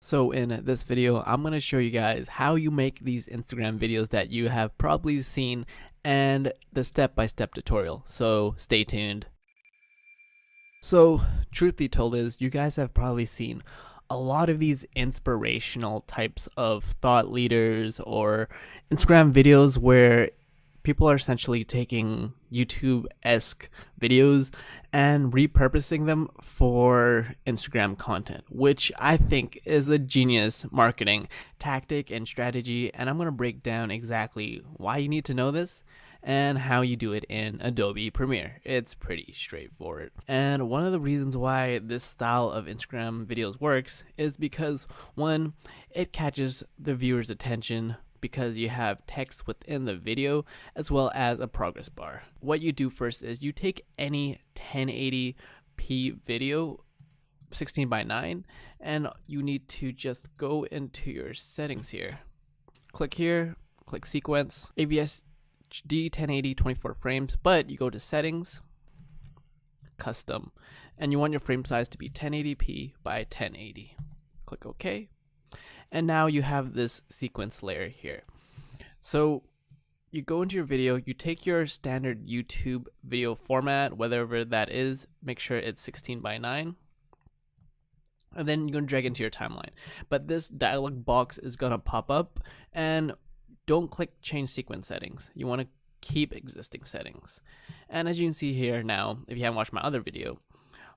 So in this video, I'm going to show you guys how you make these Instagram videos that you have probably seen and the step-by-step tutorial. So stay tuned. So truth be told is you guys have probably seen a lot of these inspirational types of thought leaders or Instagram videos where people are essentially taking YouTube-esque videos and repurposing them for Instagram content, which I think is a genius marketing tactic and strategy. And I'm going to break down exactly why you need to know this and how you do it in Adobe Premiere. It's pretty straightforward. And one of the reasons why this style of Instagram videos works is because, one, it catches the viewer's attention because you have text within the video as well as a progress bar. What you do first is you take any 1080p video 16:9 and you need to just go into your settings here. Click here, click sequence, ABS D 1080 24 frames, but you go to settings, custom, and you want your frame size to be 1080p by 1080. Click OK. And now you have this sequence layer here. So you go into your video, you take your standard YouTube video format, whatever that is, make sure it's 16:9, and then you're going to drag into your timeline. But this dialog box is going to pop up, and don't click change sequence settings. You want to keep existing settings. And as you can see here now, if you haven't watched my other video,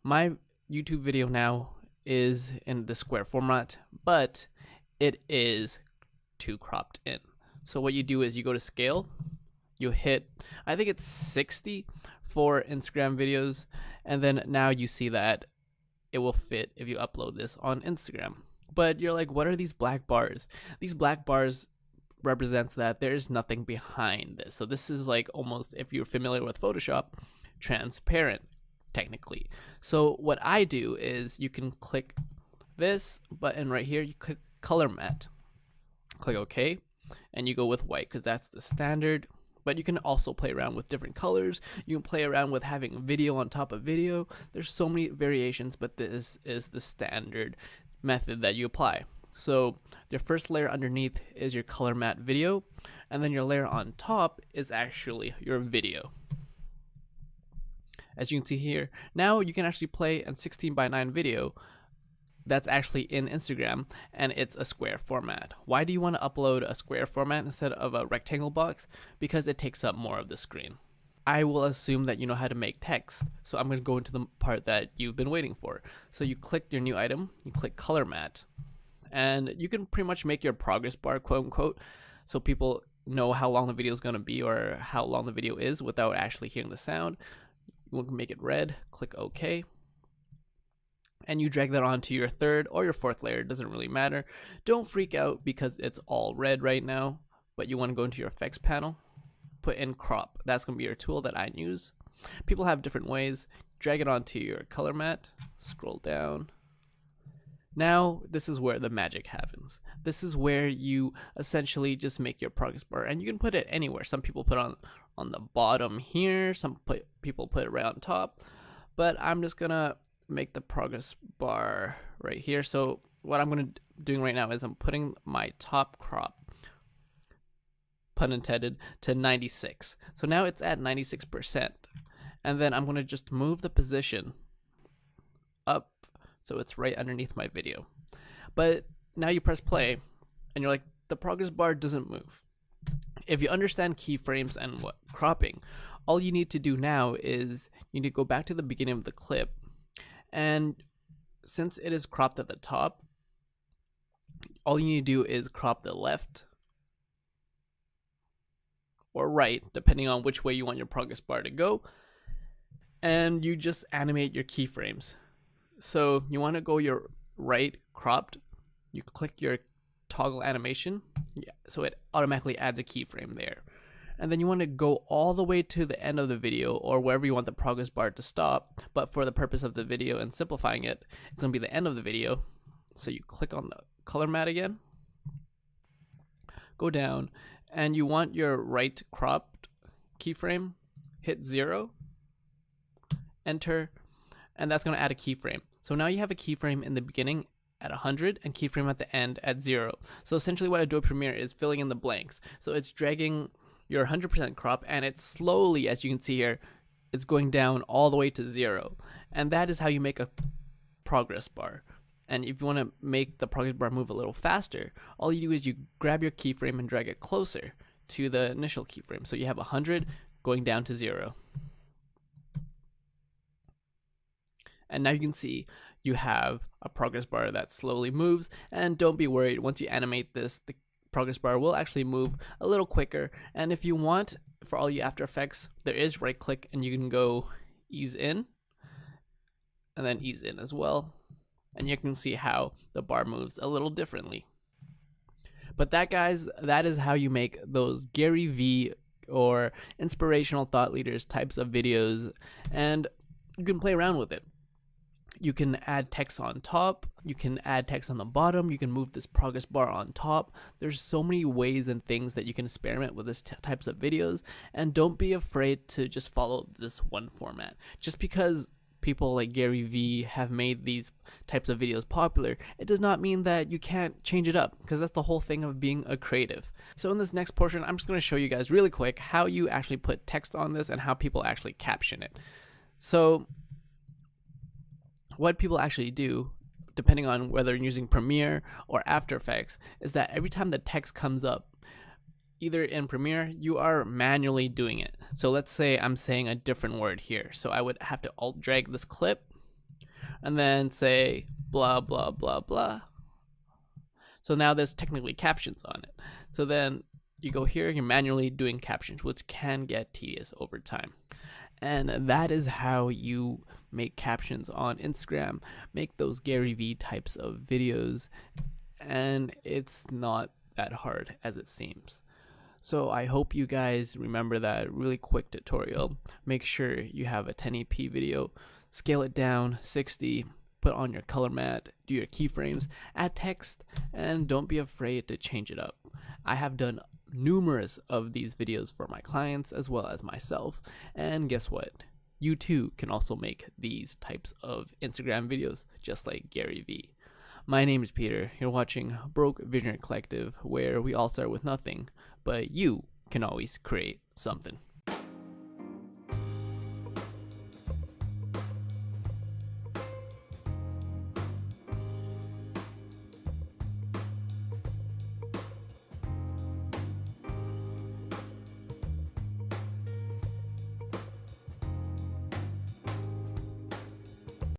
my YouTube video now is in the square format, but it is too cropped in. So what you do is you go to scale, you hit, I think it's 60 for Instagram videos, and then now you see that it will fit if you upload this on Instagram. But you're like, what are these black bars? These black bars represents that there's nothing behind this. So this is like almost, if you're familiar with Photoshop, transparent technically. So what I do is you can click this button right here, you click color matte, click OK, and you go with white because that's the standard. But you can also play around with different colors. You can play around with having video on top of video. There's so many variations, but this is the standard method that you apply. So your first layer underneath is your color matte video, and then your layer on top is actually your video. As you can see here, now you can actually play a 16:9 video that's actually in Instagram, and it's a square format. Why do you want to upload a square format instead of a rectangle box? Because it takes up more of the screen. I will assume that you know how to make text, so I'm going to go into the part that you've been waiting for. So you click your new item, you click color matte, and you can pretty much make your progress bar, quote unquote, so people know how long the video is going to be or how long the video is without actually hearing the sound. You can make it red, click OK, and you drag that onto your third or your fourth layer. It doesn't really matter. Don't freak out because it's all red right now, but you want to go into your effects panel, put in crop. That's going to be your tool that I use. People have different ways. Drag it onto your color matte, scroll down. Now this is where the magic happens. This is where you essentially just make your progress bar, and you can put it anywhere. Some people put it on the bottom here, people put it right on top, but I'm just gonna make the progress bar right here. So what I'm doing right now is I'm putting my top crop, pun intended, to 96. So now it's at 96%, and then I'm going to just move the position up so it's right underneath my video. But now you press play and you're like, the progress bar doesn't move. If you understand keyframes and what cropping, all you need to do now is you need to go back to the beginning of the clip, and since it is cropped at the top, all you need to do is crop the left or right, depending on which way you want your progress bar to go, and you just animate your keyframes. So you want to go your right cropped, you click your toggle animation, so it automatically adds a keyframe there. And then you want to go all the way to the end of the video or wherever you want the progress bar to stop. But for the purpose of the video and simplifying it, it's going to be the end of the video. So you click on the color matte again, go down, and you want your right cropped keyframe, hit 0, enter, and that's going to add a keyframe. So now you have a keyframe in the beginning at 100 and keyframe at the end at 0. So essentially what Adobe Premiere is filling in the blanks. So it's dragging your 100% crop, and it's slowly, as you can see here, it's going down all the way to 0. And that is how you make a progress bar. And if you want to make the progress bar move a little faster, all you do is you grab your keyframe and drag it closer to the initial keyframe. So you have 100 going down to 0. And now you can see you have a progress bar that slowly moves. And don't be worried, once you animate this, the progress bar will actually move a little quicker. And if you want, for all you After Effects, there is right click and you can go ease in and then ease in as well. And you can see how the bar moves a little differently. But that, guys, that is how you make those GARYVee or inspirational thought leaders types of videos, and you can play around with it. You can add text on top, you can add text on the bottom, you can move this progress bar on top. There's so many ways and things that you can experiment with this types of videos, and don't be afraid to just follow this one format. Just because people like GARYVee have made these types of videos popular, it does not mean that you can't change it up, because that's the whole thing of being a creative. So in this next portion, I'm just going to show you guys really quick how you actually put text on this and how people actually caption it. So what people actually do, depending on whether you're using Premiere or After Effects, is that every time the text comes up, either in Premiere, you are manually doing it. So let's say I'm saying a different word here. So I would have to alt drag this clip and then say blah, blah, blah, blah. So now there's technically captions on it. So then you go here, you're manually doing captions, which can get tedious over time. And that is how you make captions on Instagram, make those GARYVee types of videos, and it's not that hard as it seems. So I hope you guys remember that really quick tutorial. Make sure you have a 1080p video, scale it down 60, put on your color mat, do your keyframes, add text, and don't be afraid to change it up. I have done numerous of these videos for my clients as well as myself, and guess what? You too can also make these types of Instagram videos just like GARYVee. My name is Peter. You're watching Broke Visionary Collective, where we all start with nothing, but you can always create something.